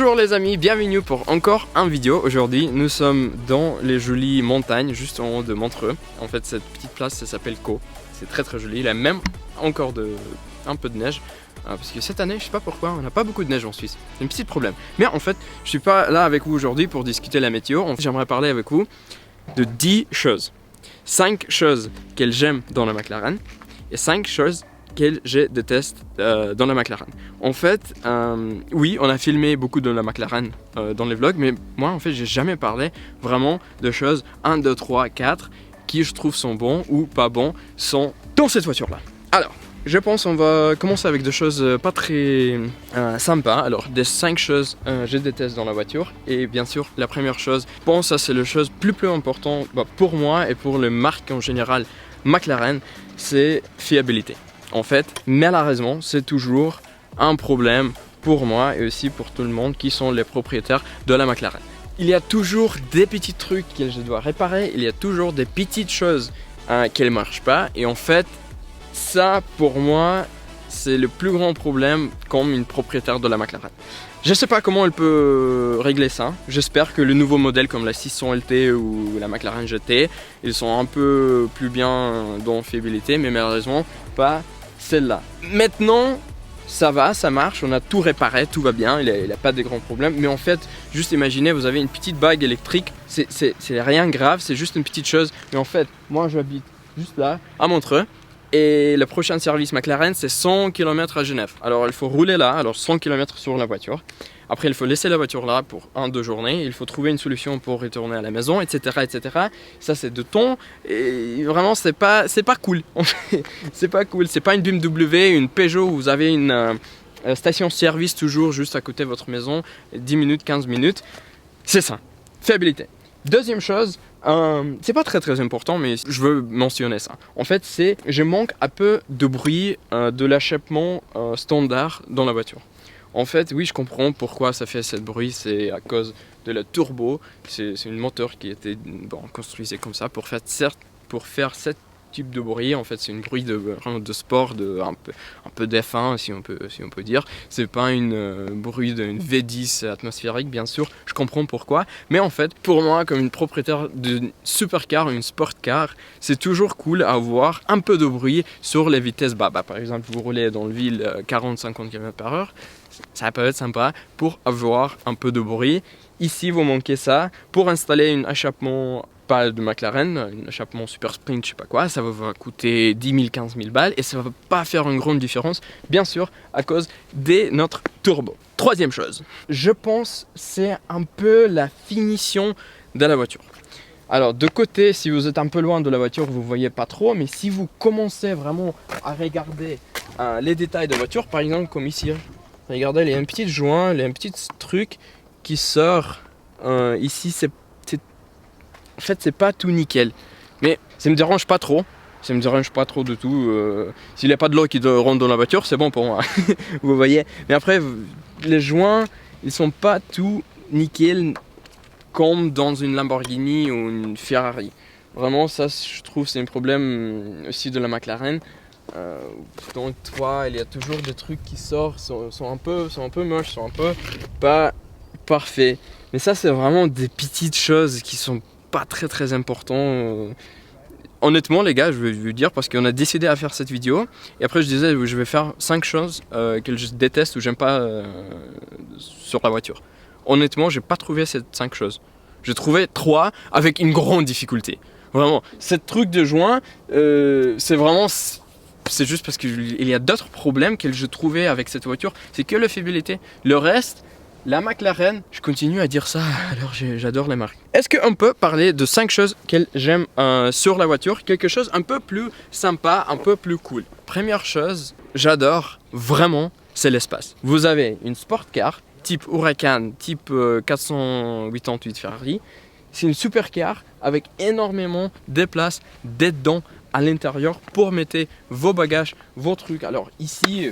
Bonjour les amis, bienvenue pour encore une vidéo. Aujourd'hui nous sommes dans les jolies montagnes juste en haut de Montreux. En fait cette petite place ça s'appelle Caux. C'est très très joli, il y a même encore un peu de neige. Parce que cette année, je sais pas pourquoi, on n'a pas beaucoup de neige en Suisse. C'est un petit problème. Mais en fait, je suis pas là avec vous aujourd'hui pour discuter la météo. En fait, j'aimerais parler avec vous de 10 choses. 5 choses qu'elles j'aime dans la McLaren et 5 choses qu'elles je déteste dans la McLaren. En fait, oui, on a filmé beaucoup de la McLaren dans les vlogs, mais moi, en fait, j'ai jamais parlé vraiment de choses 1, 2, 3, 4 qui je trouve sont bons ou pas bons sont dans cette voiture-là. Alors, je pense qu'on va commencer avec des choses pas très sympas. Alors, des 5 choses je déteste dans la voiture. Et bien sûr, la première chose, je pense que ça c'est la chose plus importante pour moi et pour les marques en général McLaren, c'est fiabilité. En fait, malheureusement, c'est toujours un problème pour moi et aussi pour tout le monde qui sont les propriétaires de la McLaren. Il y a toujours des petits trucs que je dois réparer, il y a toujours des petites choses qui ne marchent pas. Et en fait, ça, pour moi, c'est le plus grand problème comme une propriétaire de la McLaren. Je ne sais pas comment elle peut régler ça. J'espère que le nouveau modèle comme la 600 LT ou la McLaren GT, ils sont un peu plus bien dans fiabilité, mais malheureusement pas celle-là. Maintenant, ça va, ça marche, on a tout réparé, tout va bien, il n'y a pas de grands problèmes. Mais en fait, juste imaginez, vous avez une petite bague électrique, c'est rien grave, c'est juste une petite chose. Mais en fait, moi j'habite juste là, à Montreux. Et le prochain service McLaren c'est 100 km à Genève. Alors il faut rouler là, alors 100 km sur la voiture. Après il faut laisser la voiture là pour 1-2 journées. Il faut trouver une solution pour retourner à la maison, etc. etc. Ça c'est de temps et vraiment c'est pas cool. C'est pas cool, c'est pas une BMW, une Peugeot où vous avez une station service toujours juste à côté de votre maison, 10 minutes, 15 minutes. C'est ça, fiabilité. Deuxième chose, c'est pas très important mais je veux mentionner ça. En fait je manque un peu de bruit de l'échappement standard dans la voiture. En fait oui je comprends pourquoi ça fait ce bruit, c'est à cause de la turbo. C'est une moteur qui était construisée comme ça pour faire cette type de bruit. En fait c'est une bruit de sport, un peu d'F1 si on peut dire. C'est pas une bruit d'une V10 atmosphérique bien sûr, je comprends pourquoi, mais en fait pour moi comme une propriétaire d'une supercar ou une sport car, c'est toujours cool à avoir un peu de bruit sur les vitesses bas. Par exemple vous roulez dans la ville 40-50 km/h, ça peut être sympa pour avoir un peu de bruit. Ici vous manquez ça. Pour installer un échappement pas de McLaren, un échappement Super Sprint, je sais pas quoi, ça va vous coûter 10 000, 15 000 balles et ça va pas faire une grande différence, bien sûr, à cause de notre turbo. Troisième chose, je pense c'est un peu la finition de la voiture. Alors de côté, si vous êtes un peu loin de la voiture, vous voyez pas trop, mais si vous commencez vraiment à regarder les détails de la voiture, par exemple comme ici, regardez, il y a un petit joint, il y a un petit truc qui sort ici, en fait c'est pas tout nickel, mais ça me dérange pas trop. Ça me dérange pas trop de tout. S'il n'y a pas de l'eau qui rentre dans la voiture, c'est bon pour moi. Vous voyez. Mais après, les joints, ils sont pas tout nickel comme dans une Lamborghini ou une Ferrari. Vraiment, ça, je trouve, c'est un problème aussi de la McLaren. Dans le toit, il y a toujours des trucs qui sortent, sont un peu moches, sont un peu pas parfaits. Mais ça, c'est vraiment des petites choses qui sont pas très important. Honnêtement les gars, je vais vous dire parce qu'on a décidé à faire cette vidéo et après je disais je vais faire 5 choses que je déteste ou j'aime pas sur la voiture. Honnêtement j'ai pas trouvé ces 5 choses. J'ai trouvé 3 avec une grande difficulté. Vraiment, cette truc de joint c'est juste parce qu'il y a d'autres problèmes que je trouvais avec cette voiture. C'est que la fiabilité. Le reste, la McLaren, je continue à dire ça, alors j'adore les marques. Est-ce qu'on peut parler de 5 choses que j'aime sur la voiture, quelque chose un peu plus sympa, un peu plus cool. Première chose, j'adore vraiment, c'est l'espace. Vous avez une sport car, type Huracan, type 488 Ferrari. C'est une supercar avec énormément de place dedans à l'intérieur pour mettre vos bagages, vos trucs. Alors ici,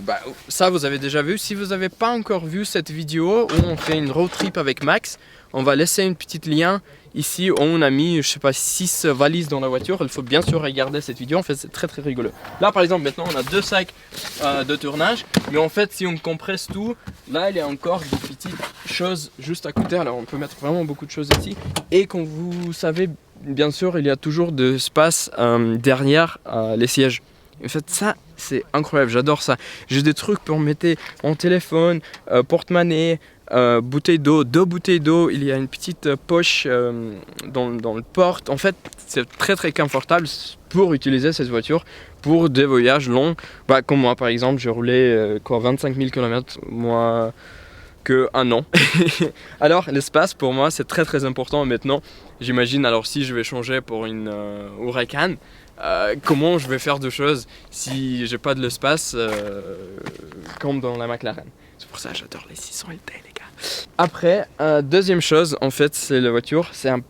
ça vous avez déjà vu. Si vous n'avez pas encore vu cette vidéo où on fait une road trip avec Max, on va laisser une petite lien ici où on a mis, je sais pas, 6 valises dans la voiture. Il faut bien sûr regarder cette vidéo, en fait c'est très rigolo. Là par exemple maintenant on a 2 sacs de tournage, mais en fait si on compresse tout, là il y a encore des petites choses juste à côté. Alors on peut mettre vraiment beaucoup de choses ici. Et comme vous savez, bien sûr il y a toujours de l'espace derrière les sièges. En fait ça c'est incroyable, j'adore ça. J'ai des trucs pour mettre mon téléphone, porte-monnaie, bouteille d'eau, 2 bouteilles d'eau, il y a une petite poche dans le porte. En fait c'est très confortable pour utiliser cette voiture pour des voyages longs. Comme moi par exemple, j'ai roulé 25 000 km moi que un an. Alors l'espace pour moi c'est très important. Maintenant j'imagine, alors si je vais changer pour une Huracan, comment je vais faire de choses si j'ai pas de l'espace comme dans la McLaren. C'est pour ça que j'adore les 600 LT les gars. Après, deuxième chose, en fait c'est la voiture, c'est en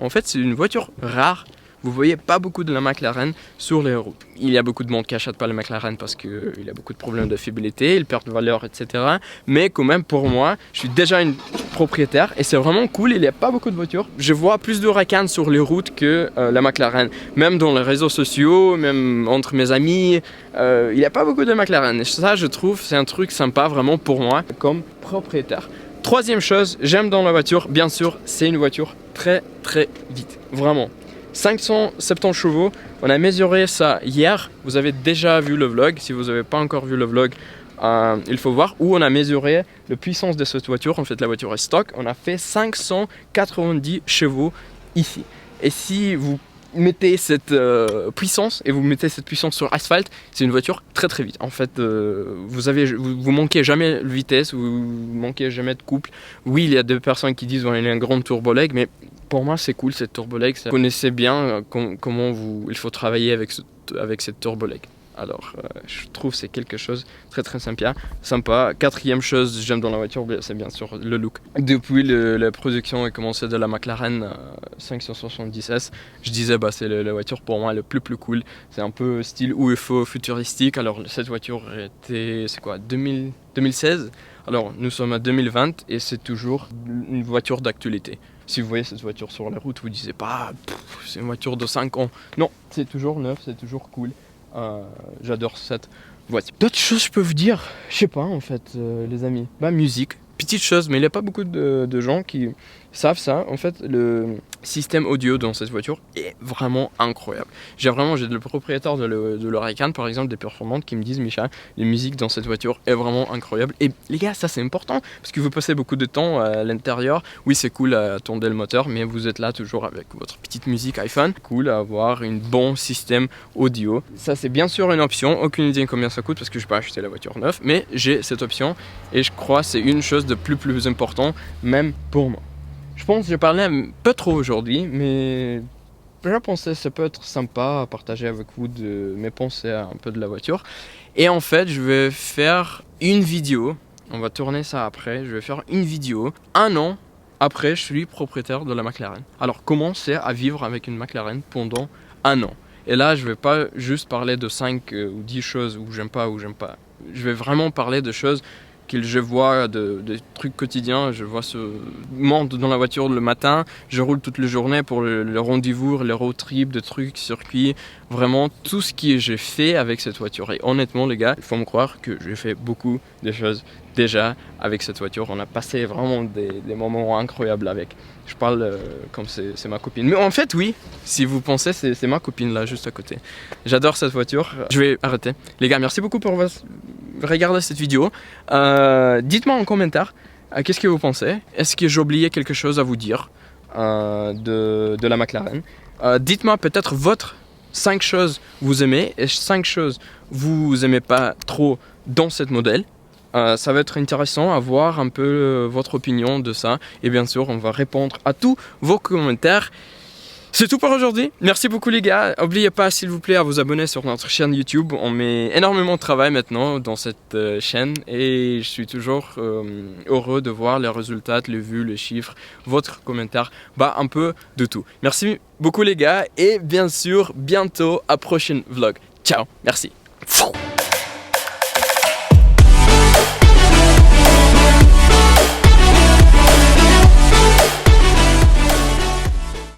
fait c'est une voiture rare. Vous voyez pas beaucoup de la McLaren sur les routes. Il y a beaucoup de monde qui achète pas la McLaren parce qu'il y a beaucoup de problèmes de fiabilité, ils perdent de valeur, etc. Mais quand même, pour moi, je suis déjà une propriétaire et c'est vraiment cool. Il n'y a pas beaucoup de voitures. Je vois plus de Huracan sur les routes que la McLaren. Même dans les réseaux sociaux, même entre mes amis, il n'y a pas beaucoup de McLaren. Et ça, je trouve, c'est un truc sympa vraiment pour moi comme propriétaire. Troisième chose, j'aime dans la voiture, bien sûr, c'est une voiture très vite. Vraiment. 570 chevaux, on a mesuré ça hier, vous avez déjà vu le vlog, si vous n'avez pas encore vu le vlog, il faut voir où on a mesuré la puissance de cette voiture. En fait la voiture est stock, on a fait 590 chevaux ici. Et si vous mettez cette puissance et vous mettez cette puissance sur asphalte, c'est une voiture très vite. En fait vous manquez jamais de vitesse, vous manquez jamais de couple. Oui, il y a des personnes qui disent il y a un grand turbo leg, mais pour moi c'est cool cette turbo leg. Vous connaissez bien comment il faut travailler avec cette turbo leg. Alors je trouve que c'est quelque chose de très sympa. Quatrième chose j'aime dans la voiture, c'est bien sûr le look. Depuis la production a commencé de la McLaren 570S, je disais c'est la voiture pour moi le plus cool. C'est un peu style UFO futuristique. Alors cette voiture était, c'est quoi, 2016. Alors nous sommes à 2020 et c'est toujours une voiture d'actualité. Si vous voyez cette voiture sur la route, vous ne disiez pas c'est une voiture de 5 ans. Non, c'est toujours neuf, c'est toujours cool. J'adore cette voiture. D'autres choses je peux vous dire, je sais pas en fait les amis. Musique, petite chose, mais il n'y a pas beaucoup de gens qui savent ça. En fait le système audio dans cette voiture est vraiment incroyable. J'ai le propriétaire de l'Huracan par exemple, des performantes, qui me disent Micha, les musiques dans cette voiture est vraiment incroyable. Et les gars, ça c'est important parce que vous passez beaucoup de temps à l'intérieur. Oui, c'est cool à tourner le moteur, mais vous êtes là toujours avec votre petite musique iPhone. Cool à avoir un bon système audio. Ça c'est bien sûr une option, aucune idée combien ça coûte parce que je n'ai pas acheté la voiture neuve, mais j'ai cette option et je crois que c'est une chose de plus important même pour moi. Je pense que j'ai parlé un peu trop aujourd'hui, mais je pensais que ça peut être sympa à partager avec vous de mes pensées un peu de la voiture. Et en fait, je vais faire une vidéo, on va tourner ça après, je vais faire une vidéo, 1 an après je suis propriétaire de la McLaren. Alors comment c'est à vivre avec une McLaren pendant 1 an? Et là, je vais pas juste parler de 5 ou 10 choses où j'aime pas. Je vais vraiment parler de choses que je vois, des trucs quotidiens. Je vois ce monde dans la voiture le matin, je roule toute la journée pour le rendez-vous, les road trips, des trucs, circuits, vraiment tout ce que j'ai fait avec cette voiture. Et honnêtement les gars, il faut me croire que j'ai fait beaucoup de choses déjà avec cette voiture. On a passé vraiment des moments incroyables avec. Je parle comme c'est ma copine. Mais en fait oui, si vous pensez, c'est ma copine là juste à côté. J'adore cette voiture. Je vais arrêter. Les gars, merci beaucoup pour regarder cette vidéo. Dites-moi en commentaire qu'est-ce que vous pensez. Est-ce que j'ai oublié quelque chose à vous dire de la McLaren. Dites-moi peut-être votre 5 choses vous aimez et 5 choses vous aimez pas trop dans cette modèle. Ça va être intéressant à voir un peu votre opinion de ça. Et bien sûr, on va répondre à tous vos commentaires. C'est tout pour aujourd'hui. Merci beaucoup les gars. N'oubliez pas s'il vous plaît à vous abonner sur notre chaîne YouTube. On met énormément de travail maintenant dans cette chaîne. Et je suis toujours heureux de voir les résultats, les vues, les chiffres, votre commentaire. Un peu de tout. Merci beaucoup les gars. Et bien sûr, bientôt à prochain vlog. Ciao, merci.